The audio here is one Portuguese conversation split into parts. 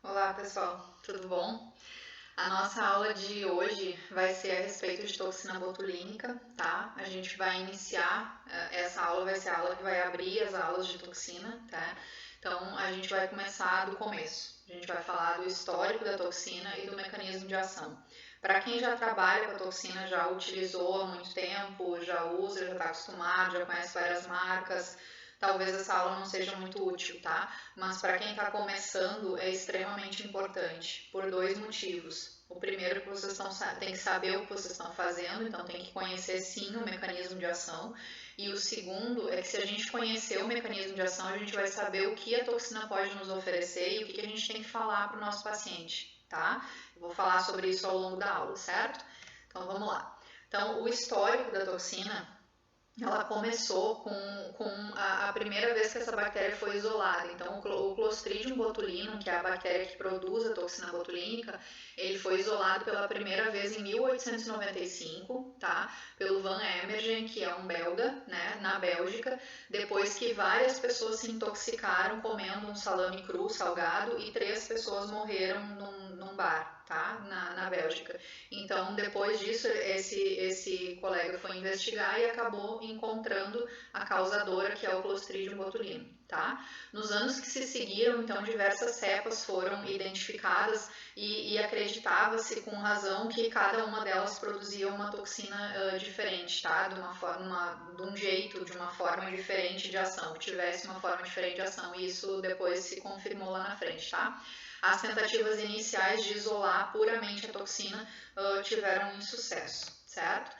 Olá pessoal, tudo bom? A nossa aula de hoje vai ser a respeito de toxina botulínica, tá? A gente vai iniciar, essa aula vai ser a aula que vai abrir as aulas de toxina, tá? Então a gente vai começar do começo. A gente vai falar do histórico da toxina e do mecanismo de ação. Para quem já trabalha com a toxina, já utilizou há muito tempo, já usa, já está acostumado, já conhece várias marcas, talvez essa aula não seja muito útil, tá? Mas para quem está começando é extremamente importante, por dois motivos. O primeiro é que vocês têm que saber o que vocês estão fazendo, então tem que conhecer sim o mecanismo de ação. E o segundo é que se a gente conhecer o mecanismo de ação, a gente vai saber o que a toxina pode nos oferecer e o que a gente tem que falar para o nosso paciente, tá? Eu vou falar sobre isso ao longo da aula, certo? Então vamos lá. Então, o histórico da toxina, ela começou com a primeira vez que essa bactéria foi isolada. Então, o Clostridium botulinum, que é a bactéria que produz a toxina botulínica, ele foi isolado pela primeira vez em 1895, tá? Pelo Van Emergen, que é um belga, né, na Bélgica, depois que várias pessoas se intoxicaram comendo um salame cru salgado e 3 pessoas morreram num bar, tá? Na Bélgica. Então, depois disso, esse colega foi investigar e acabou encontrando a causadora, que é o Clostridium botulinum, tá? Nos anos que se seguiram, então, diversas cepas foram identificadas e acreditava-se com razão que cada uma delas produzia uma toxina diferente, tá? De um jeito, de uma forma diferente de ação, que tivesse uma forma diferente de ação, e isso depois se confirmou lá na frente, tá? As tentativas iniciais de isolar puramente a toxina tiveram insucesso, certo?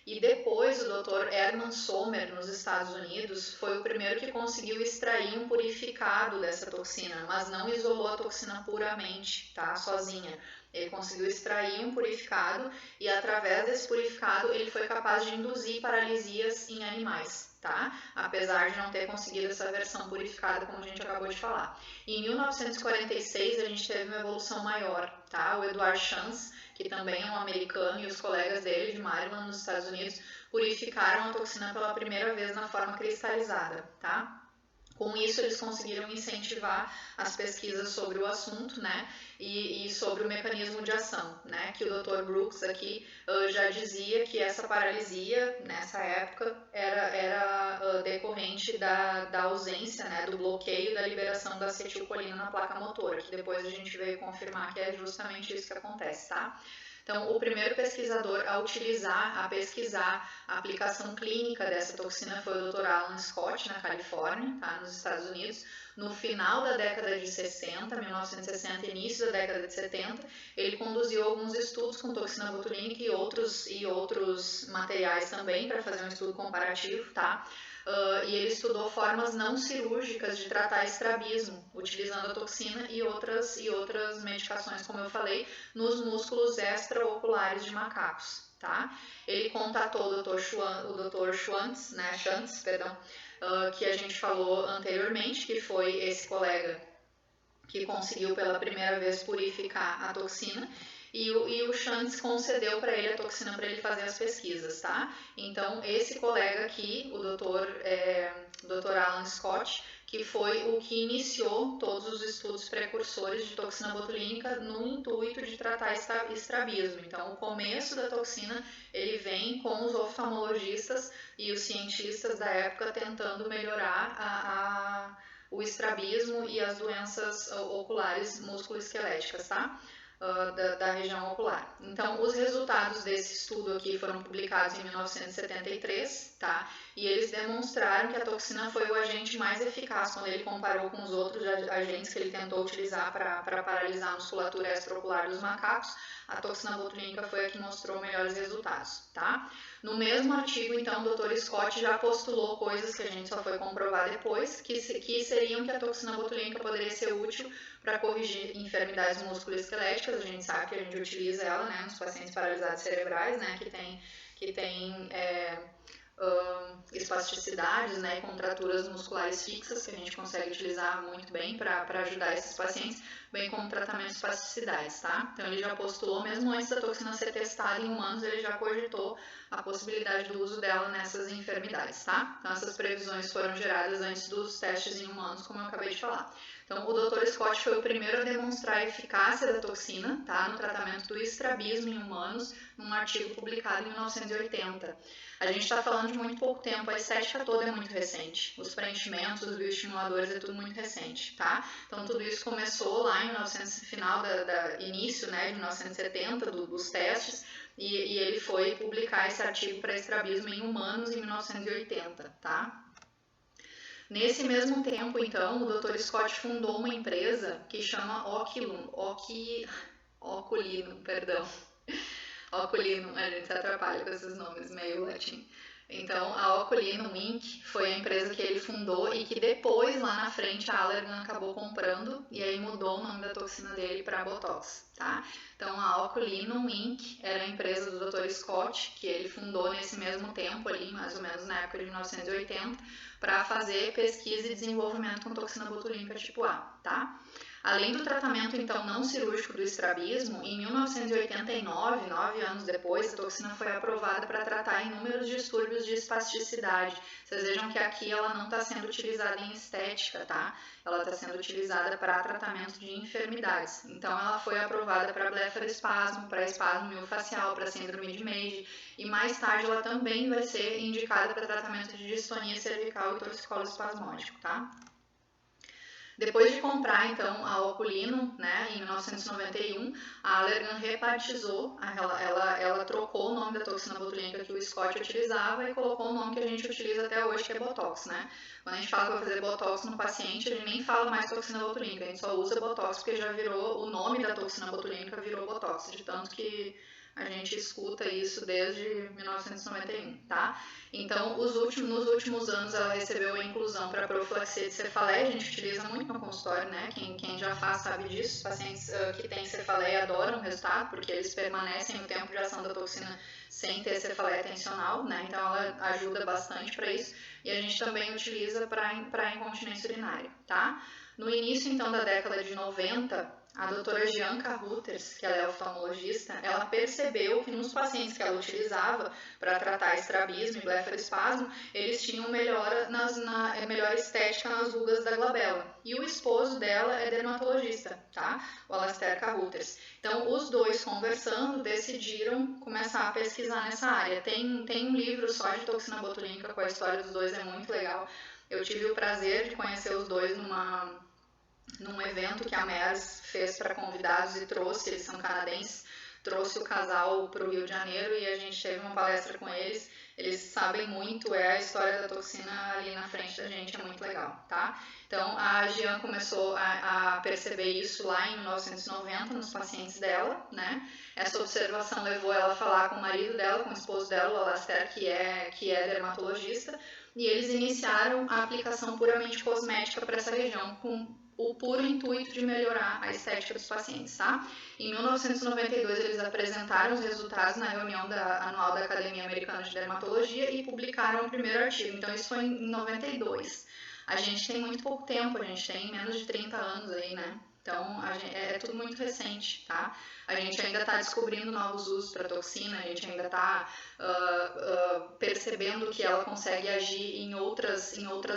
E depois o Dr. Hermann Sommer, nos Estados Unidos, foi o primeiro que conseguiu extrair um purificado dessa toxina, mas não isolou a toxina puramente, tá? Sozinha. Ele conseguiu extrair um purificado e através desse purificado ele foi capaz de induzir paralisias em animais, tá? Apesar de não ter conseguido essa versão purificada, como a gente acabou de falar. Em 1946 a gente teve uma evolução maior, tá? O Edward Shantz, que também é um americano, e os colegas dele de Maryland, nos Estados Unidos, purificaram a toxina pela primeira vez na forma cristalizada, tá? Com isso, eles conseguiram incentivar as pesquisas sobre o assunto, né, e sobre o mecanismo de ação, né, que o Dr. Brooks aqui já dizia que essa paralisia, nessa época, era decorrente da ausência, né, do bloqueio da liberação da acetilcolina na placa motora, que depois a gente veio confirmar que é justamente isso que acontece, tá? Então, o primeiro pesquisador a pesquisar a aplicação clínica dessa toxina foi o Dr. Alan Scott, na Califórnia, tá, nos Estados Unidos. No final da década de 60, 1960, início da década de 70, ele conduziu alguns estudos com toxina botulínica e outros materiais também para fazer um estudo comparativo, tá? E ele estudou formas não cirúrgicas de tratar estrabismo, utilizando a toxina e outras medicações, como eu falei, nos músculos extraoculares de macacos, tá? Ele contatou o Dr. Schwantz, né, que a gente falou anteriormente, que foi esse colega que conseguiu pela primeira vez purificar a toxina, e o Shantz concedeu para ele a toxina para ele fazer as pesquisas, tá? Então, esse colega aqui, o Dr. Alan Scott, que foi o que iniciou todos os estudos precursores de toxina botulínica no intuito de tratar estrabismo. Então, o começo da toxina, ele vem com os oftalmologistas e os cientistas da época tentando melhorar o estrabismo e as doenças oculares musculoesqueléticas, tá? Da região ocular. Então, os resultados desse estudo aqui foram publicados em 1973, tá? E eles demonstraram que a toxina foi o agente mais eficaz quando ele comparou com os outros agentes que ele tentou utilizar para paralisar a musculatura extraocular dos macacos. A toxina botulínica foi a que mostrou melhores resultados, tá? No mesmo artigo, então, o Dr. Scott já postulou coisas que a gente só foi comprovar depois, que seriam que a toxina botulínica poderia ser útil para corrigir enfermidades musculoesqueléticas. A gente sabe que a gente utiliza ela, né, nos pacientes paralisados cerebrais, né, que tem espasticidades, né, contraturas musculares fixas, que a gente consegue utilizar muito bem para ajudar esses pacientes, bem como tratamento de espasticidades, tá? Então ele já postulou, mesmo antes da toxina ser testada em humanos, ele já cogitou a possibilidade do uso dela nessas enfermidades, tá? Então essas previsões foram geradas antes dos testes em humanos, como eu acabei de falar. Então, o Dr. Scott foi o primeiro a demonstrar a eficácia da toxina, tá, no tratamento do estrabismo em humanos, num artigo publicado em 1980. A gente está falando de muito pouco tempo, a estética toda é muito recente. Os preenchimentos, os bioestimuladores, é tudo muito recente, tá? Então, tudo isso começou lá em 1900, final início, né, de 1970, dos testes, e ele foi publicar esse artigo para estrabismo em humanos em 1980, tá? Nesse mesmo tempo, então, o Dr. Scott fundou uma empresa que chama Oculino, perdão. Oculino, a gente se atrapalha com esses nomes meio latim. Então, a Oculino Inc. foi a empresa que ele fundou e que depois, lá na frente, a Allergan acabou comprando e aí mudou o nome da toxina dele para Botox, tá? Então, a Oculino Inc. era a empresa do Dr. Scott, que ele fundou nesse mesmo tempo ali, mais ou menos na época de 1980, para fazer pesquisa e desenvolvimento com toxina botulínica tipo A, tá? Além do tratamento, então, não cirúrgico do estrabismo, em 1989, 9 anos depois, a toxina foi aprovada para tratar inúmeros distúrbios de espasticidade. Vocês vejam que aqui ela não está sendo utilizada em estética, tá? Ela está sendo utilizada para tratamento de enfermidades. Então, ela foi aprovada para blefaroespasmo, para espasmo miofascial, para síndrome de Meige, e mais tarde ela também vai ser indicada para tratamento de distonia cervical e torcicolo espasmódico, tá? Depois de comprar, então, a Oculino, né, em 1991, a Allergan rebatizou, ela trocou o nome da toxina botulínica que o Scott utilizava e colocou o nome que a gente utiliza até hoje, que é Botox, né? Quando a gente fala que vai fazer Botox no paciente, a gente nem fala mais toxina botulínica, a gente só usa Botox porque já virou, o nome da toxina botulínica virou Botox, de tanto que a gente escuta isso desde 1991, tá? Então, nos últimos anos ela recebeu a inclusão para profilaxia de cefaleia, a gente utiliza muito no consultório, né? Quem já faz sabe disso, os pacientes que têm cefaleia adoram o resultado, porque eles permanecem o tempo de ação da toxina sem ter cefaleia tensional, né? Então, ela ajuda bastante para isso, e a gente também utiliza para incontinência urinária, tá? No início, então, da década de 90, a doutora Gianca Reuters, que ela é oftalmologista, ela percebeu que nos pacientes que ela utilizava para tratar estrabismo e blefaroespasmo, eles tinham melhor estética nas rugas da glabela. E o esposo dela é dermatologista, tá? O Alastair Reuters. Então, os dois conversando, decidiram começar a pesquisar nessa área. Tem um livro só de toxina botulínica com a história dos dois, é muito legal. Eu tive o prazer de conhecer os dois num evento que a MERS fez para convidados e trouxe, eles são canadenses, trouxe o casal para o Rio de Janeiro e a gente teve uma palestra com eles. Eles sabem muito, a história da toxina ali na frente da gente, é muito legal, tá? Então, a Gian começou a perceber isso lá em 1990 nos pacientes dela, né? Essa observação levou ela a falar com o marido dela, com o esposo dela, o Alastair, que é dermatologista, e eles iniciaram a aplicação puramente cosmética para essa região, com o puro intuito de melhorar a estética dos pacientes, tá? Em 1992, eles apresentaram os resultados na reunião anual da Academia Americana de Dermatologia e publicaram o primeiro artigo. Então, isso foi em 92. A gente tem muito pouco tempo, a gente tem menos de 30 anos aí, né? Então, é tudo muito recente, tá? A gente ainda está descobrindo novos usos para toxina, a gente ainda está percebendo que ela consegue agir em outras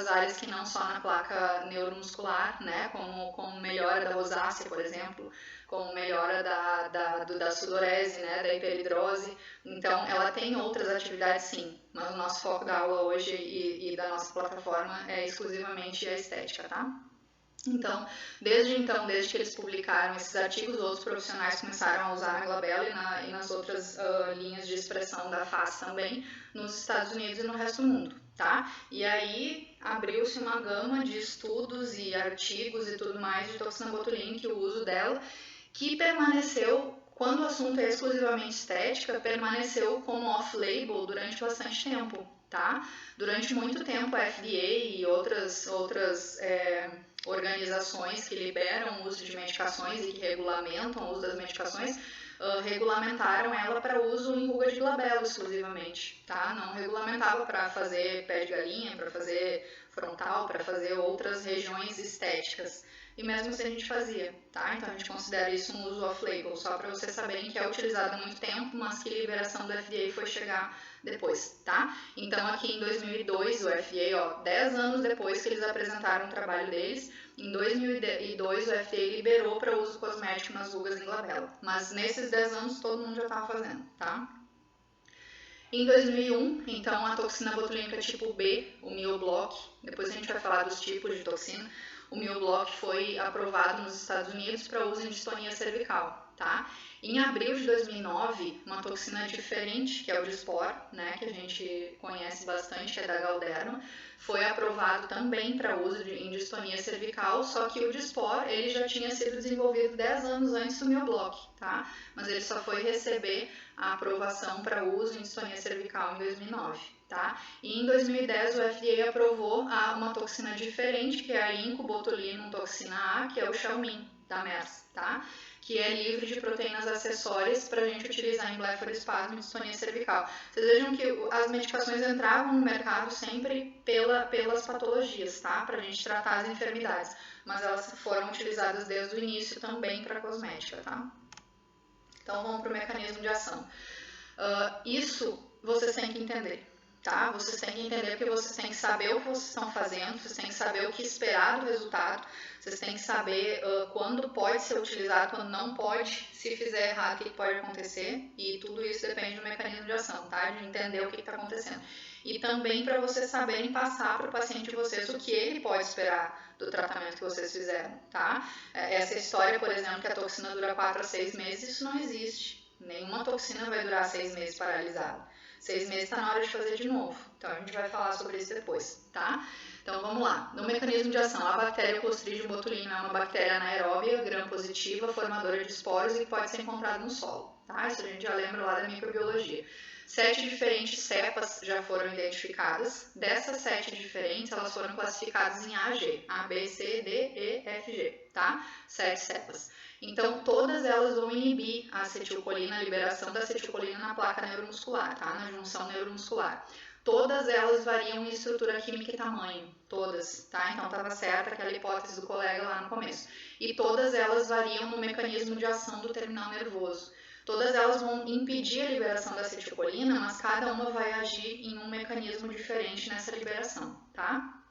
áreas que não só na placa neuromuscular, né? Como melhora da rosácea, por exemplo, como melhora da sudorese, né? Da hiperidrose. Então, ela tem outras atividades, sim, mas o nosso foco da aula hoje e da nossa plataforma é exclusivamente a estética, tá? Então, desde que eles publicaram esses artigos, outros profissionais começaram a usar na glabela e nas outras linhas de expressão da face também, nos Estados Unidos e no resto do mundo, tá? E aí abriu-se uma gama de estudos e artigos e tudo mais de toxina botulínica e o uso dela, que permaneceu, quando o assunto é exclusivamente estética, permaneceu como off-label durante bastante tempo, tá? Durante muito tempo a FDA e outras organizações que liberam o uso de medicações e que regulamentam o uso das medicações, regulamentaram ela para uso em ruga de glabela exclusivamente, tá? Não regulamentava para fazer pé de galinha, para fazer frontal, para fazer outras regiões estéticas. e mesmo assim a gente fazia, tá? Então a gente considera isso um uso off-label, só para vocês saberem que é utilizado há muito tempo, mas que a liberação do FDA foi chegar depois, tá? Então aqui em 2002 o FDA, 10 anos depois que eles apresentaram o trabalho deles, em 2002 o FDA liberou para uso cosmético nas rugas em glabela, mas nesses 10 anos todo mundo já estava fazendo, tá? Em 2001, então, a toxina botulínica tipo B, o Mio-Block, depois a gente vai falar dos tipos de toxina, o Mio-Block foi aprovado nos Estados Unidos para uso em distonia cervical, tá? Em abril de 2009, uma toxina diferente, que é o Dysport, né, que a gente conhece bastante, que é da Galderma, foi aprovado também para uso em distonia cervical, só que o Dysport, ele já tinha sido desenvolvido 10 anos antes do Mio-Block, tá? Mas ele só foi receber a aprovação para uso em distonia cervical em 2009, tá? E em 2010 o FDA aprovou uma toxina diferente, que é a Incubotulinum toxina A, que é o Xiaomin da Merck, tá? Que é livre de proteínas acessórias para a gente utilizar em blefaroespasmo e distonia cervical. Vocês vejam que as medicações entravam no mercado sempre pelas patologias, tá? Para a gente tratar as enfermidades, mas elas foram utilizadas desde o início também para cosmética, tá? Então vamos para o mecanismo de ação. Isso vocês têm que entender, tá? Vocês têm que entender porque vocês têm que saber o que vocês estão fazendo, vocês têm que saber o que esperar do resultado, vocês têm que saber quando pode ser utilizado, quando não pode, se fizer errado, o que pode acontecer, e tudo isso depende do mecanismo de ação, tá? De entender o que está acontecendo. E também para vocês saberem passar para o paciente de vocês o que ele pode esperar do tratamento que vocês fizeram, tá? Essa história, por exemplo, que a toxina dura 4 a 6 meses, isso não existe. Nenhuma toxina vai durar 6 meses paralisada. 6 meses está na hora de fazer de novo. Então a gente vai falar sobre isso depois, tá? Então vamos lá. No mecanismo de ação, a bactéria Clostridium botulinum é uma bactéria anaeróbia, gram-positiva, formadora de esporos e que pode ser encontrada no solo, tá? Isso a gente já lembra lá da microbiologia. 7 diferentes cepas já foram identificadas. Dessas 7 diferentes, elas foram classificadas em AG, A, B, C, D, E, F, G, tá? 7 cepas. Então, todas elas vão inibir a acetilcolina, a liberação da acetilcolina na placa neuromuscular, tá? Na junção neuromuscular. Todas elas variam em estrutura química e tamanho, todas, tá? Então, estava certa aquela hipótese do colega lá no começo. E todas elas variam no mecanismo de ação do terminal nervoso. Todas elas vão impedir a liberação da acetilcolina, mas cada uma vai agir em um mecanismo diferente nessa liberação, tá?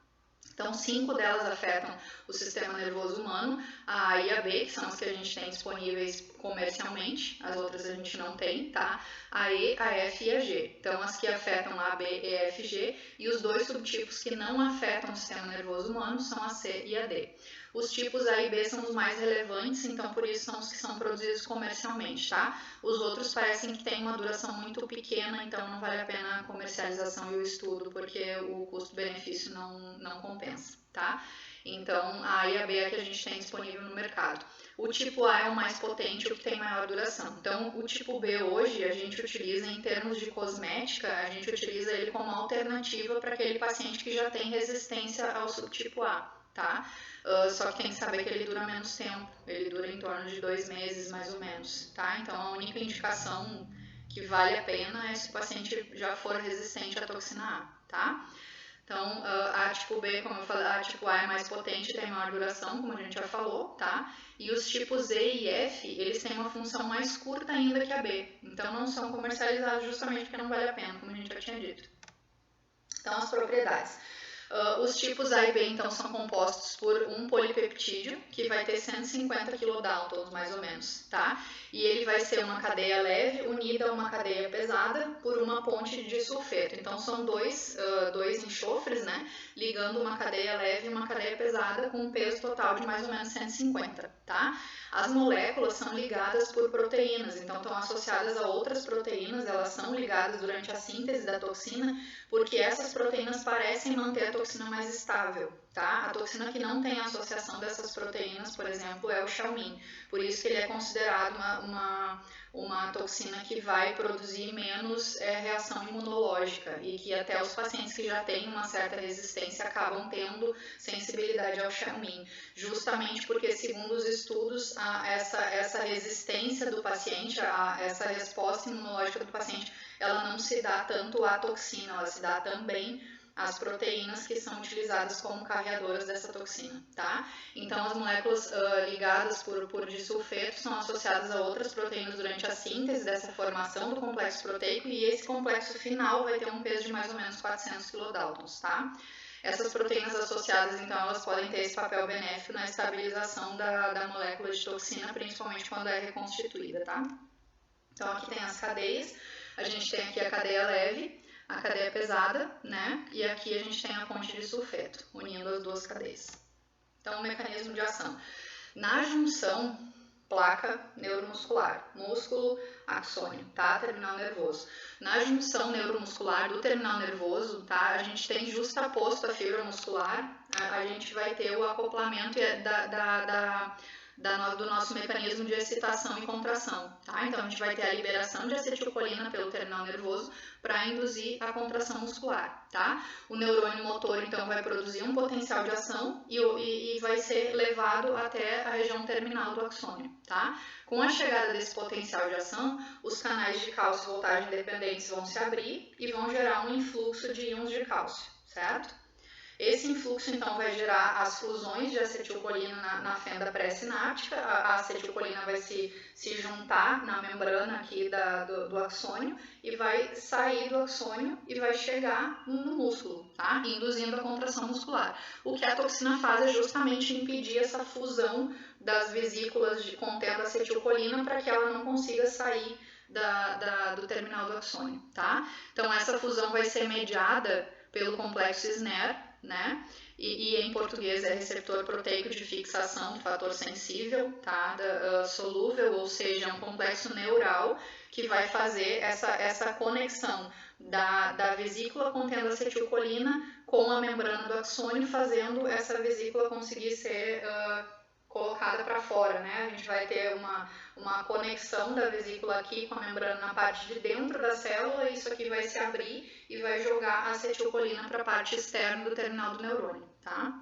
Então, 5 delas afetam o sistema nervoso humano, a A e a B, que são as que a gente tem disponíveis comercialmente, as outras a gente não tem, tá? A E, a F e a G. Então, as que afetam a B, E, F, G, e os dois subtipos que não afetam o sistema nervoso humano são a C e a D. Os tipos A e B são os mais relevantes, então por isso são os que são produzidos comercialmente, tá? Os outros parecem que têm uma duração muito pequena, então não vale a pena a comercialização e o estudo, porque o custo-benefício não compensa, tá? Então, a A e a B é a que a gente tem disponível no mercado. O tipo A é o mais potente, o que tem maior duração. Então, o tipo B hoje a gente utiliza em termos de cosmética, a gente utiliza ele como alternativa para aquele paciente que já tem resistência ao subtipo A, tá? Só que tem que saber que ele dura menos tempo, ele dura em torno de 2 meses mais ou menos, tá? Então a única indicação que vale a pena é se o paciente já for resistente à toxina A, tá? Então a tipo B, como eu falei, a tipo A é mais potente, tem maior duração, como a gente já falou, tá? E os tipos E e F, eles têm uma função mais curta ainda que a B, então não são comercializados justamente porque não vale a pena, como a gente já tinha dito. Então as propriedades. Os tipos A e B, então, são compostos por um polipeptídeo, que vai ter 150 kilodaltons, mais ou menos, tá? E ele vai ser uma cadeia leve unida a uma cadeia pesada por uma ponte de sulfeto. Então, são dois enxofres, né? Ligando uma cadeia leve e uma cadeia pesada com um peso total de mais ou menos 150, tá? As moléculas são ligadas por proteínas, então estão associadas a outras proteínas, elas são ligadas durante a síntese da toxina, porque essas proteínas parecem manter a toxina mais estável, tá? A toxina que não tem associação dessas proteínas, por exemplo, é o Xiaomin, por isso que ele é considerado uma toxina que vai produzir menos reação imunológica e que até os pacientes que já têm uma certa resistência acabam tendo sensibilidade ao Xiaomin, justamente porque, segundo os estudos, essa resistência do paciente, essa resposta imunológica do paciente, ela não se dá tanto à toxina, ela se dá também as proteínas que são utilizadas como carreadoras dessa toxina, tá? Então, as moléculas ligadas por disulfeto são associadas a outras proteínas durante a síntese dessa formação do complexo proteico, e esse complexo final vai ter um peso de mais ou menos 400 kilodaltons, tá? Essas proteínas associadas, então, elas podem ter esse papel benéfico na estabilização da molécula de toxina, principalmente quando é reconstituída, tá? Então, aqui tem as cadeias, a gente tem aqui a cadeia leve, a cadeia pesada, né? E aqui a gente tem a ponte de sulfeto, unindo as duas cadeias. Então, o mecanismo de ação. Na junção placa neuromuscular, músculo, axônio, tá? Terminal nervoso. Na junção neuromuscular do terminal nervoso, tá? A gente tem justaposto a fibra muscular, a gente vai ter o acoplamento do nosso mecanismo de excitação e contração, tá? Então, a gente vai ter a liberação de acetilcolina pelo terminal nervoso para induzir a contração muscular, tá? O neurônio motor, então, vai produzir um potencial de ação e vai ser levado até a região terminal do axônio, tá? Com a chegada desse potencial de ação, os canais de cálcio e voltagem dependentes vão se abrir e vão gerar um influxo de íons de cálcio, certo? Esse influxo, então, vai gerar as fusões de acetilcolina na fenda pré-sináptica. A acetilcolina vai se juntar na membrana aqui do axônio e vai sair do axônio e vai chegar no músculo, tá? Induzindo a contração muscular. O que a toxina faz é justamente impedir essa fusão das vesículas contendo acetilcolina para que ela não consiga sair do terminal do axônio, tá? Então, essa fusão vai ser mediada pelo complexo SNER, né? E em português é receptor proteico de fixação do fator sensível, tá? Solúvel, ou seja, é um complexo neural que vai fazer essa conexão da vesícula contendo acetilcolina com a membrana do axônio, fazendo essa vesícula conseguir ser colocada para fora, né? A gente vai ter uma conexão da vesícula aqui com a membrana na parte de dentro da célula, e isso aqui vai se abrir e vai jogar a acetilcolina para a parte externa do terminal do neurônio, tá?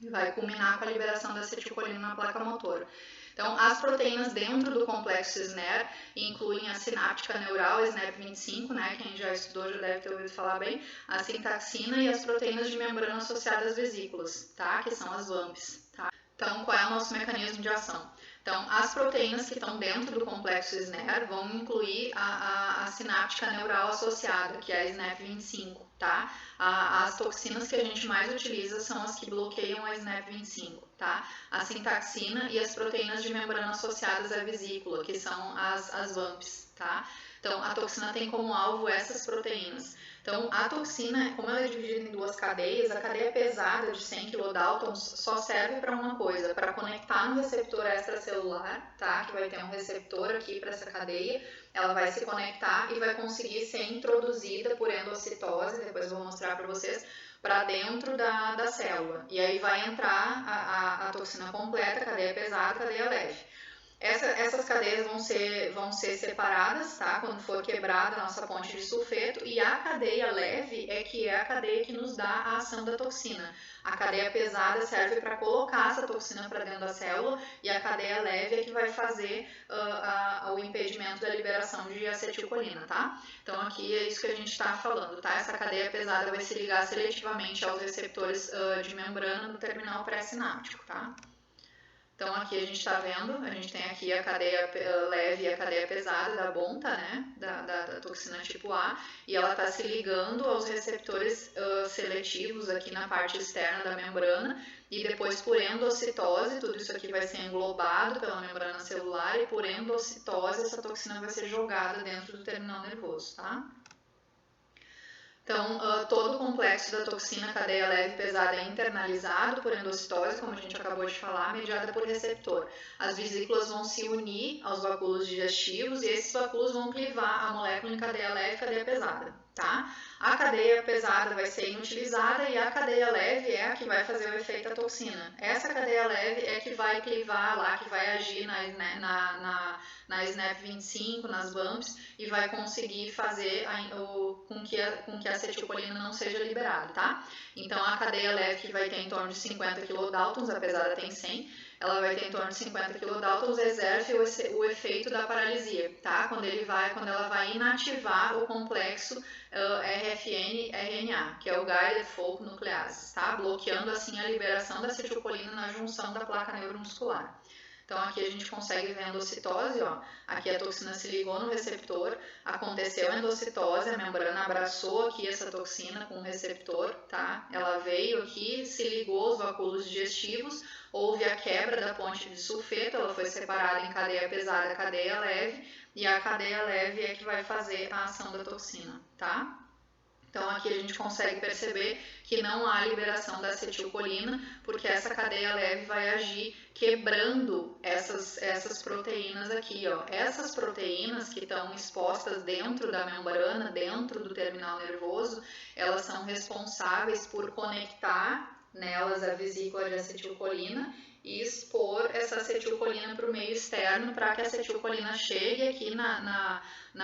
E vai culminar com a liberação da acetilcolina na placa motora. Então, as proteínas dentro do complexo SNER incluem a sináptica neural, SNEP25, né? Quem já estudou já deve ter ouvido falar bem, a sintaxina e as proteínas de membrana associadas às vesículas, tá? Que são as VAMPs, tá? Então, qual é o nosso mecanismo de ação? Então, as proteínas que estão dentro do complexo SNER vão incluir a sináptica neural associada, que é a SNEP25, tá? As toxinas que a gente mais utiliza são as que bloqueiam a SNEP25, tá? A sintaxina e as proteínas de membrana associadas à vesícula, que são as VAMPs, tá? Então, a toxina tem como alvo essas proteínas. Então, a toxina, como ela é dividida em duas cadeias, a cadeia pesada de 100 kilodaltons só serve para uma coisa, para conectar no receptor extracelular, tá? Que vai ter um receptor aqui para essa cadeia, ela vai se conectar e vai conseguir ser introduzida por endocitose, depois eu vou mostrar para vocês, para dentro da célula. E aí vai entrar a toxina completa, cadeia pesada, cadeia leve. Essas cadeias vão ser separadas, tá? Quando for quebrada a nossa ponte de sulfeto, e a cadeia leve é a cadeia que nos dá a ação da toxina. A cadeia pesada serve para colocar essa toxina para dentro da célula, e a cadeia leve é que vai fazer o impedimento da liberação de acetilcolina, tá? Então aqui é isso que a gente está falando, tá? Essa cadeia pesada vai se ligar seletivamente aos receptores de membrana do terminal pré-sináptico, tá? Então, aqui a gente está vendo, a gente tem aqui a cadeia leve e a cadeia pesada da bonta, né, da toxina tipo A, e ela está se ligando aos receptores seletivos aqui na parte externa da membrana, e depois por endocitose, tudo isso aqui vai ser englobado pela membrana celular, e por endocitose essa toxina vai ser jogada dentro do terminal nervoso, tá? Então, todo o complexo da toxina cadeia leve e pesada é internalizado por endocitose, como a gente acabou de falar, mediada por receptor. As vesículas vão se unir aos vacúolos digestivos e esses vacúolos vão clivar a molécula em cadeia leve e cadeia pesada, tá? A cadeia pesada vai ser inutilizada e a cadeia leve é a que vai fazer o efeito da toxina. Essa cadeia leve é que vai clivar lá, que vai agir na SNEP25, nas VAMPs, e vai conseguir fazer com que a acetilcolina não seja liberada, tá? Então, a cadeia leve que vai ter em torno de 50 kilodaltons, a pesada tem 100, ela vai ter em torno de 50 kDa, exerce o efeito da paralisia, tá? Quando ela vai inativar o complexo RFN-RNA, que é o Guided Folk Nucleases, tá? Bloqueando assim a liberação da acetilcolina na junção da placa neuromuscular. Então aqui a gente consegue ver a endocitose, ó. Aqui a toxina se ligou no receptor, aconteceu a endocitose, a membrana abraçou aqui essa toxina com o receptor, tá? Ela veio aqui, se ligou aos vacúolos digestivos, houve a quebra da ponte de sulfeto, ela foi separada em cadeia pesada e cadeia leve, e a cadeia leve é que vai fazer a ação da toxina, tá? Então aqui a gente consegue perceber que não há liberação da acetilcolina, porque essa cadeia leve vai agir quebrando essas proteínas aqui, ó. Essas proteínas que estão expostas dentro da membrana, dentro do terminal nervoso, elas são responsáveis por conectar nelas a vesícula de acetilcolina e expor essa acetilcolina para o meio externo para que a acetilcolina chegue aqui na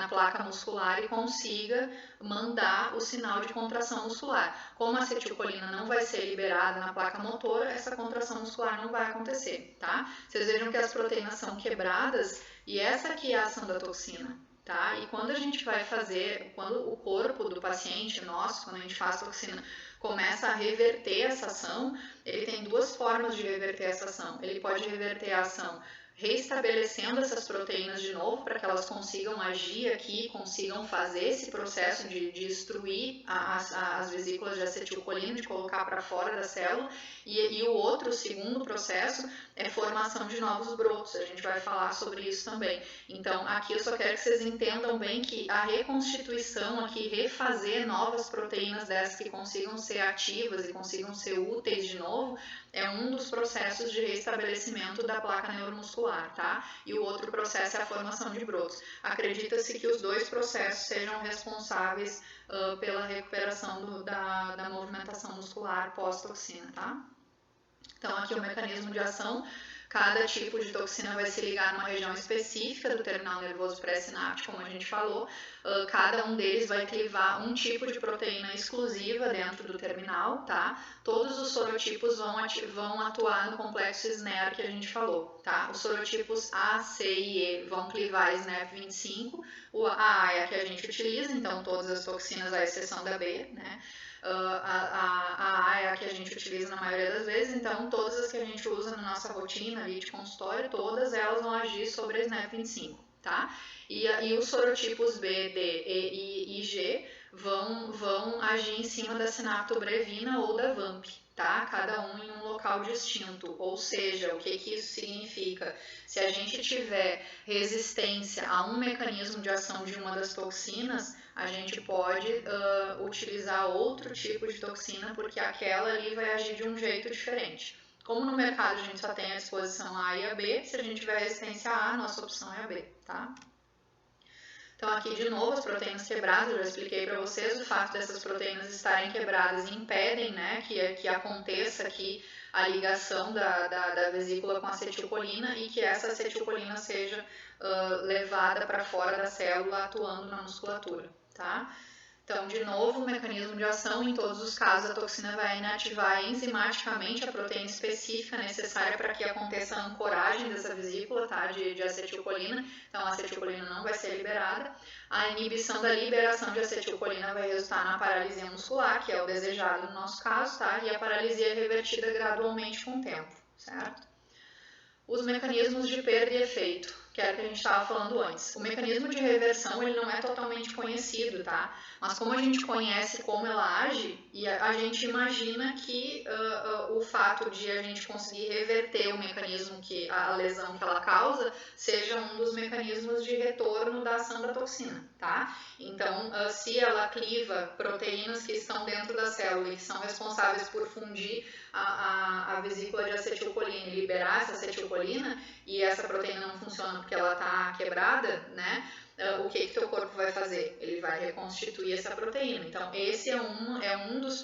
placa muscular e consiga mandar o sinal de contração muscular. Como a acetilcolina não vai ser liberada na placa motora, essa contração muscular não vai acontecer, tá? Vocês vejam que as proteínas são quebradas e essa aqui é a ação da toxina, tá? E quando a gente vai fazer, quando o corpo do paciente nosso, quando a gente faz toxina, começa a reverter essa ação, ele tem duas formas de reverter essa ação. Ele pode reverter a ação reestabelecendo essas proteínas de novo para que elas consigam agir aqui, consigam fazer esse processo de destruir as vesículas de acetilcolina, de colocar para fora da célula, e o segundo processo é formação de novos brotos, a gente vai falar sobre isso também. Então aqui eu só quero que vocês entendam bem que a reconstituição aqui, refazer novas proteínas dessas que consigam ser ativas e consigam ser úteis de novo, é um dos processos de reestabelecimento da placa neuromuscular, tá? E o outro processo é a formação de brotos. Acredita-se que os dois processos sejam responsáveis pela recuperação da movimentação muscular pós-toxina, tá? Então aqui o mecanismo de ação, cada tipo de toxina vai se ligar numa região específica do terminal nervoso pré-sináptico, como a gente falou. Cada um deles vai clivar um tipo de proteína exclusiva dentro do terminal, tá? Todos os sorotipos vão atuar no complexo SNER que a gente falou, tá? Os sorotipos A, C e E vão clivar SNEP25, a A é a que a gente utiliza, então todas as toxinas, à exceção da B, né? A A é a que a gente utiliza na maioria das vezes, então todas as que a gente usa na nossa rotina ali de consultório, todas elas vão agir sobre a SNEP25, tá? E os sorotipos B, D, E e G vão agir em cima da sinaptobrevina ou da VAMP, tá? Cada um em um local distinto, ou seja, o que isso significa? Se a gente tiver resistência a um mecanismo de ação de uma das toxinas, a gente pode utilizar outro tipo de toxina, porque aquela ali vai agir de um jeito diferente. Como no mercado a gente só tem à disposição a A e a B, se a gente tiver resistência a A, nossa opção é a B, tá? Então aqui de novo as proteínas quebradas, eu já expliquei para vocês, o fato dessas proteínas estarem quebradas impedem, né, que aconteça aqui a ligação da vesícula com a acetilcolina e que essa acetilcolina seja levada para fora da célula atuando na musculatura, tá? Então, de novo, o mecanismo de ação, em todos os casos, a toxina vai inativar enzimaticamente a proteína específica necessária para que aconteça a ancoragem dessa vesícula, tá, de acetilcolina. Então, a acetilcolina não vai ser liberada. A inibição da liberação de acetilcolina vai resultar na paralisia muscular, que é o desejado no nosso caso, tá? E a paralisia é revertida gradualmente com o tempo, certo? Os mecanismos de perda e efeito, que era o que a gente estava falando antes. O mecanismo de reversão ele não é totalmente conhecido, tá? Mas como a gente conhece como ela age, e a gente imagina que o fato de a gente conseguir reverter o mecanismo, a lesão que ela causa, seja um dos mecanismos de retorno da ação da toxina, tá? Então, se ela cliva proteínas que estão dentro da célula e que são responsáveis por fundir a vesícula de acetilcolina e liberar essa acetilcolina, e essa proteína não funciona porque ela está quebrada, né? O que teu corpo vai fazer? Ele vai reconstituir essa proteína. Então, esse é um dos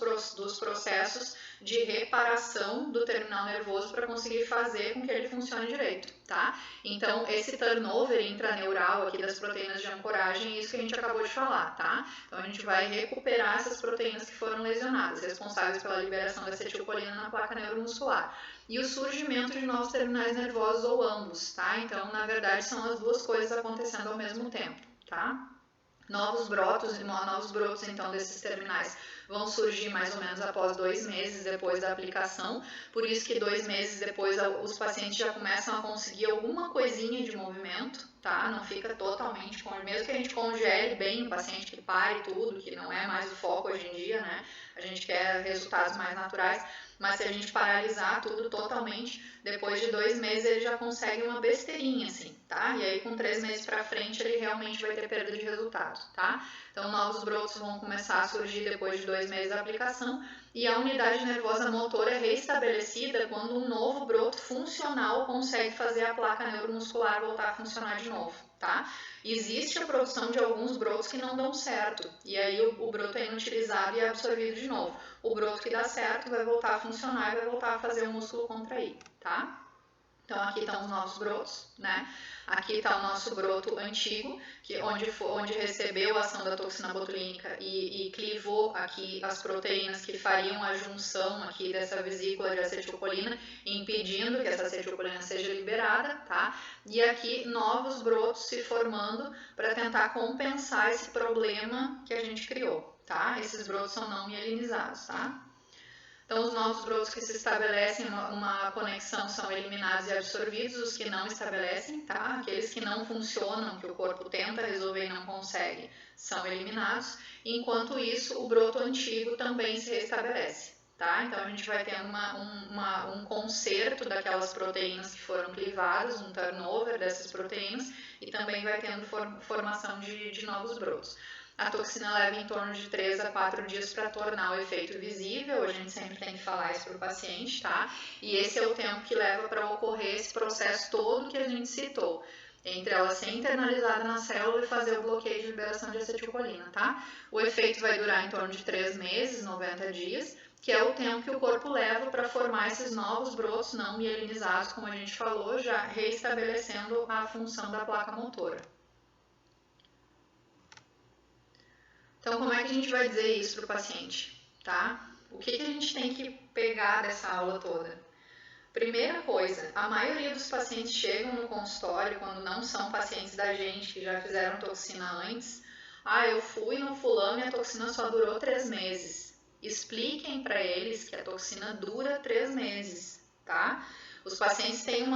processos de reparação do terminal nervoso para conseguir fazer com que ele funcione direito, tá? Então, esse turnover intraneural aqui das proteínas de ancoragem é isso que a gente acabou de falar, tá? Então, a gente vai recuperar essas proteínas que foram lesionadas, responsáveis pela liberação da acetilcolina na placa neuromuscular. E o surgimento de novos terminais nervosos ou ambos, tá? Então, na verdade, são as duas coisas acontecendo ao mesmo tempo, tá? Novos brotos, então, desses terminais vão surgir mais ou menos após 2 meses depois da aplicação, por isso que 2 meses depois os pacientes já começam a conseguir alguma coisinha de movimento, tá? Não fica totalmente, mesmo que a gente congele bem o paciente, que pare tudo, que não é mais o foco hoje em dia, né? A gente quer resultados mais naturais, mas se a gente paralisar tudo totalmente, depois de 2 meses ele já consegue uma besteirinha, assim, tá? E aí com 3 meses pra frente ele realmente vai ter perda de resultado, tá? Então novos brotos vão começar a surgir depois de 2 meses da aplicação e a unidade nervosa motora é reestabelecida quando um novo broto funcional consegue fazer a placa neuromuscular voltar a funcionar de novo, tá? Existe a produção de alguns brotos que não dão certo, e aí o broto é inutilizado e é absorvido de novo. O broto que dá certo vai voltar a funcionar e vai voltar a fazer o músculo contrair, tá? Então, aqui estão os novos brotos, né? Aqui está o nosso broto antigo, onde recebeu a ação da toxina botulínica e clivou aqui as proteínas que fariam a junção aqui dessa vesícula de acetilcolina, impedindo que essa acetilcolina seja liberada, tá? E aqui novos brotos se formando para tentar compensar esse problema que a gente criou, tá? Esses brotos são não mielinizados, tá? Então, os novos brotos que se estabelecem uma conexão são eliminados e absorvidos, os que não estabelecem, tá? Aqueles que não funcionam, que o corpo tenta resolver e não consegue, são eliminados. Enquanto isso, o broto antigo também se restabelece, tá? Então, a gente vai tendo um conserto daquelas proteínas que foram clivadas, um turnover dessas proteínas, e também vai tendo formação de novos brotos. A toxina leva em torno de 3 a 4 dias para tornar o efeito visível, a gente sempre tem que falar isso para o paciente, tá? E esse é o tempo que leva para ocorrer esse processo todo que a gente citou, entre ela ser internalizada na célula e fazer o bloqueio de liberação de acetilcolina, tá? O efeito vai durar em torno de 3 meses, 90 dias, que é o tempo que o corpo leva para formar esses novos brotos não mielinizados, como a gente falou, já reestabelecendo a função da placa motora. Então, como é que a gente vai dizer isso para o paciente, tá? O que a gente tem que pegar dessa aula toda? Primeira coisa, a maioria dos pacientes chegam no consultório, quando não são pacientes da gente, que já fizeram toxina antes. Eu fui no fulano e a toxina só durou 3 meses. Expliquem para eles que a toxina dura 3 meses, tá? Os pacientes têm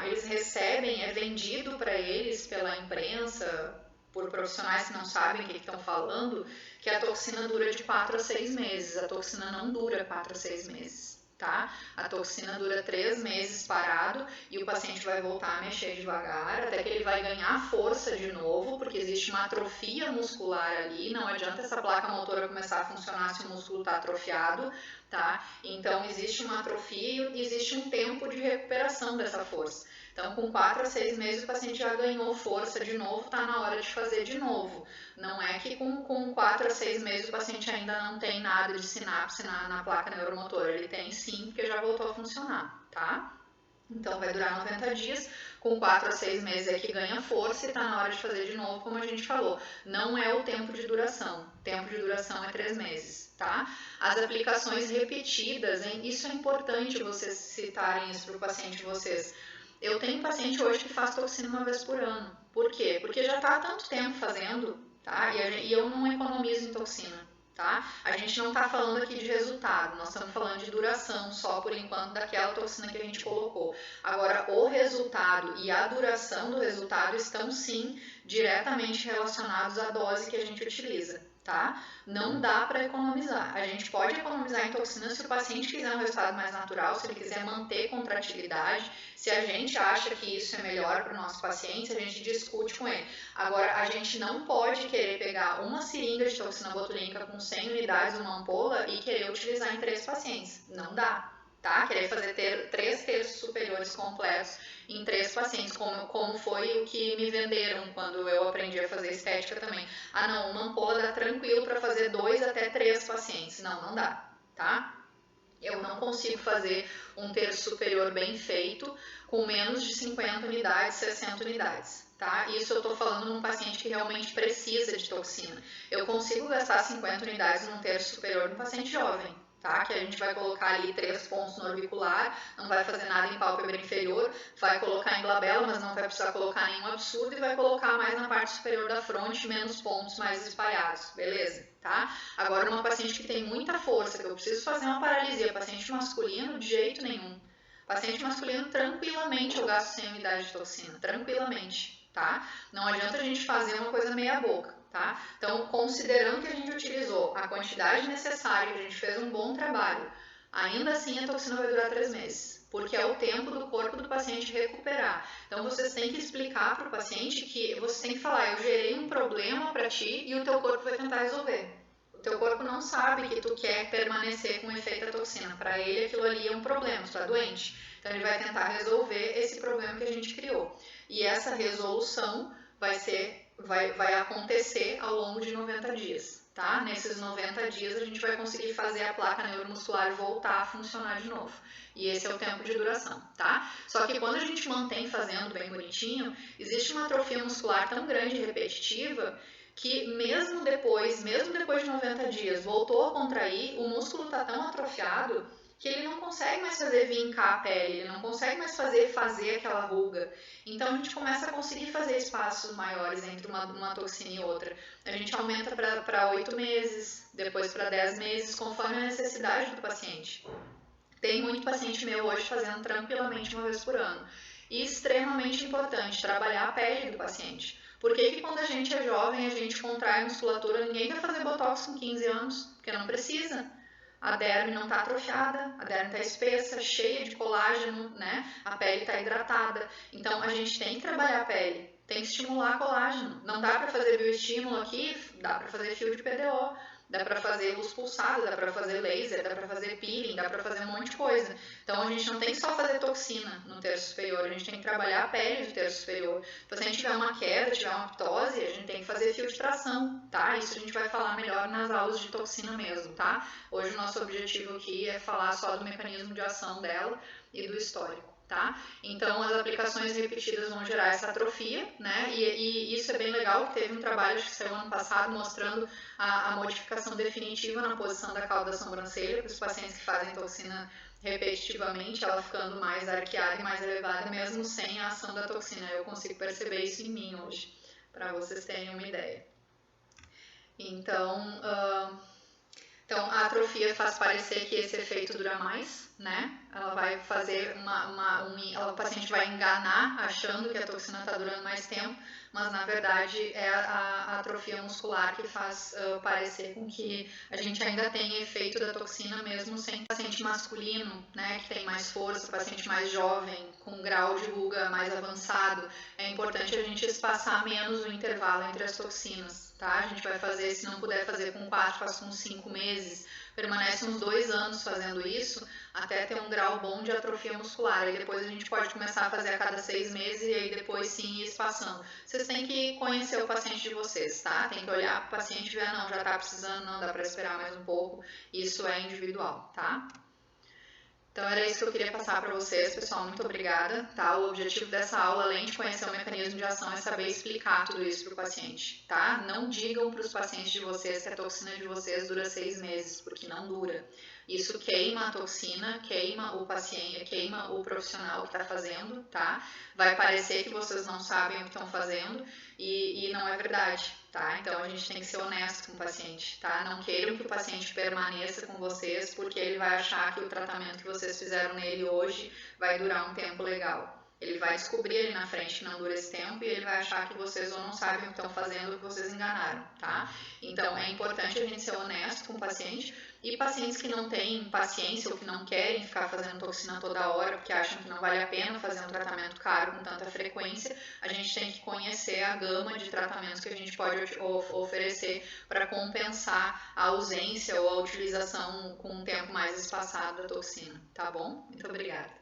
eles recebem, é vendido para eles pela imprensa, por profissionais que não sabem o que estão falando, que a toxina dura de 4 a 6 meses. A toxina não dura 4 a 6 meses, tá? A toxina dura 3 meses parado e o paciente vai voltar a mexer devagar, até que ele vai ganhar força de novo, porque existe uma atrofia muscular ali, não adianta essa placa motora começar a funcionar se o músculo está atrofiado, tá? Então, existe uma atrofia e existe um tempo de recuperação dessa força. Então, com 4 a 6 meses, o paciente já ganhou força de novo, está na hora de fazer de novo. Não é que com 4 a 6 meses o paciente ainda não tem nada de sinapse na placa neuromotora. Ele tem sim, porque já voltou a funcionar, tá? Então, vai durar 90 dias, com 4 a 6 meses é que ganha força e está na hora de fazer de novo, como a gente falou. Não é o tempo de duração. O tempo de duração é 3 meses, tá? As aplicações repetidas, hein? Isso é importante vocês citarem isso para o paciente de vocês. Eu tenho paciente hoje que faz toxina 1 vez por ano. Por quê? Porque já está há tanto tempo fazendo, tá? E eu não economizo em toxina, tá? A gente não está falando aqui de resultado, nós estamos falando de duração só por enquanto daquela toxina que a gente colocou. Agora, o resultado e a duração do resultado estão sim diretamente relacionados à dose que a gente utiliza, tá? Não dá para economizar. A gente pode economizar em toxina se o paciente quiser um resultado mais natural, se ele quiser manter contratilidade, se a gente acha que isso é melhor para o nosso paciente, a gente discute com ele. Agora, a gente não pode querer pegar uma seringa de toxina botulínica com 100 unidades, uma ampola, e querer utilizar em 3 pacientes. Não dá, tá? Querer fazer 3 terços superiores completos em 3 pacientes, como foi o que me venderam quando eu aprendi a fazer estética também. Não, uma ampola dá tranquilo para fazer 2 até 3 pacientes. Não dá, tá? Eu não consigo fazer um terço superior bem feito com menos de 50 unidades, 60 unidades, tá? Isso eu tô falando num paciente que realmente precisa de toxina. Eu consigo gastar 50 unidades num terço superior num paciente jovem, tá? Que a gente vai colocar ali 3 pontos no orbicular, não vai fazer nada em pálpebra inferior, vai colocar em glabela, mas não vai precisar colocar nenhum absurdo, e vai colocar mais na parte superior da fronte, menos pontos mais espalhados, beleza? Tá? Agora, uma paciente que tem muita força, que eu preciso fazer uma paralisia, paciente masculino, de jeito nenhum. Paciente masculino, tranquilamente eu gasto 100 unidades de toxina, tranquilamente, tá? Não adianta a gente fazer uma coisa meia boca, tá? Então, considerando que a gente utilizou a quantidade necessária, que a gente fez um bom trabalho, ainda assim a toxina vai durar 3 meses, porque é o tempo do corpo do paciente recuperar. Então, vocês têm que explicar para o paciente que você tem que falar, eu gerei um problema para ti e o teu corpo vai tentar resolver. O teu corpo não sabe que tu quer permanecer com o efeito da toxina. Para ele, aquilo ali é um problema, tu tá doente. Então, ele vai tentar resolver esse problema que a gente criou. E essa resolução vai acontecer ao longo de 90 dias. Tá? Nesses 90 dias, a gente vai conseguir fazer a placa neuromuscular voltar a funcionar de novo. E esse é o tempo de duração, tá? Só que quando a gente mantém fazendo bem bonitinho, existe uma atrofia muscular tão grande e repetitiva que mesmo depois de 90 dias, voltou a contrair, o músculo está tão atrofiado que ele não consegue mais fazer vincar a pele, ele não consegue mais fazer aquela ruga. Então, a gente começa a conseguir fazer espaços maiores entre uma toxina e outra. A gente aumenta para 8 meses, depois para 10 meses, conforme a necessidade do paciente. Tem muito paciente meu hoje fazendo tranquilamente uma vez por ano. E extremamente importante, trabalhar a pele do paciente. Por que quando a gente é jovem, a gente contrai a musculatura, ninguém vai fazer botox com 15 anos? Porque não precisa. A derme não está atrofiada, a derme está espessa, cheia de colágeno, né? A pele está hidratada. Então, a gente tem que trabalhar a pele, tem que estimular colágeno. Não dá para fazer bioestímulo aqui, dá para fazer fio de PDO. Dá para fazer luz pulsada, dá para fazer laser, dá para fazer peeling, dá para fazer um monte de coisa. Então, a gente não tem que só fazer toxina no terço superior, a gente tem que trabalhar a pele do terço superior. Então, se a gente tiver uma queda, tiver uma ptose, a gente tem que fazer fio de tração, tá? Isso a gente vai falar melhor nas aulas de toxina mesmo, tá? Hoje o nosso objetivo aqui é falar só do mecanismo de ação dela e do histórico. Tá? Então, as aplicações repetidas vão gerar essa atrofia, né? E isso é bem legal, teve um trabalho que saiu ano passado mostrando a modificação definitiva na posição da cauda da sobrancelha para os pacientes que fazem toxina repetitivamente, ela ficando mais arqueada e mais elevada, mesmo sem a ação da toxina. Eu consigo perceber isso em mim hoje, para vocês terem uma ideia. Então, a atrofia faz parecer que esse efeito dura mais, né? Ela vai fazer o paciente vai enganar achando que a toxina está durando mais tempo, mas na verdade é a atrofia muscular que faz parecer com que a gente ainda tem efeito da toxina mesmo sem paciente masculino, né? Que tem mais força, paciente mais jovem, com um grau de ruga mais avançado. É importante a gente espaçar menos o intervalo entre as toxinas. Tá? A gente vai fazer, se não puder fazer com 4, faz com 5 meses, permanece uns 2 anos fazendo isso, até ter um grau bom de atrofia muscular. Aí depois a gente pode começar a fazer a cada 6 meses e aí depois sim ir espaçando. Vocês têm que conhecer o paciente de vocês, tá? Tem que olhar para o paciente e ver, não, já tá precisando, não, dá para esperar mais um pouco. Isso é individual, tá? Então, era isso que eu queria passar para vocês, pessoal. Muito obrigada. Tá? O objetivo dessa aula, além de conhecer o mecanismo de ação, é saber explicar tudo isso para o paciente. Tá? Não digam para os pacientes de vocês que a toxina de vocês dura 6 meses, porque não dura. Isso queima a toxina, queima o paciente, queima o profissional que está fazendo, tá? Vai parecer que vocês não sabem o que estão fazendo e não é verdade, tá? Então a gente tem que ser honesto com o paciente, tá? Não queiram que o paciente permaneça com vocês porque ele vai achar que o tratamento que vocês fizeram nele hoje vai durar um tempo legal. Ele vai descobrir ali na frente que não dura esse tempo e ele vai achar que vocês ou não sabem o que estão fazendo ou que vocês enganaram, tá? Então é importante a gente ser honesto com o paciente. E pacientes que não têm paciência ou que não querem ficar fazendo toxina toda hora, porque acham que não vale a pena fazer um tratamento caro com tanta frequência, a gente tem que conhecer a gama de tratamentos que a gente pode oferecer para compensar a ausência ou a utilização com um tempo mais espaçado da toxina, tá bom? Muito obrigada.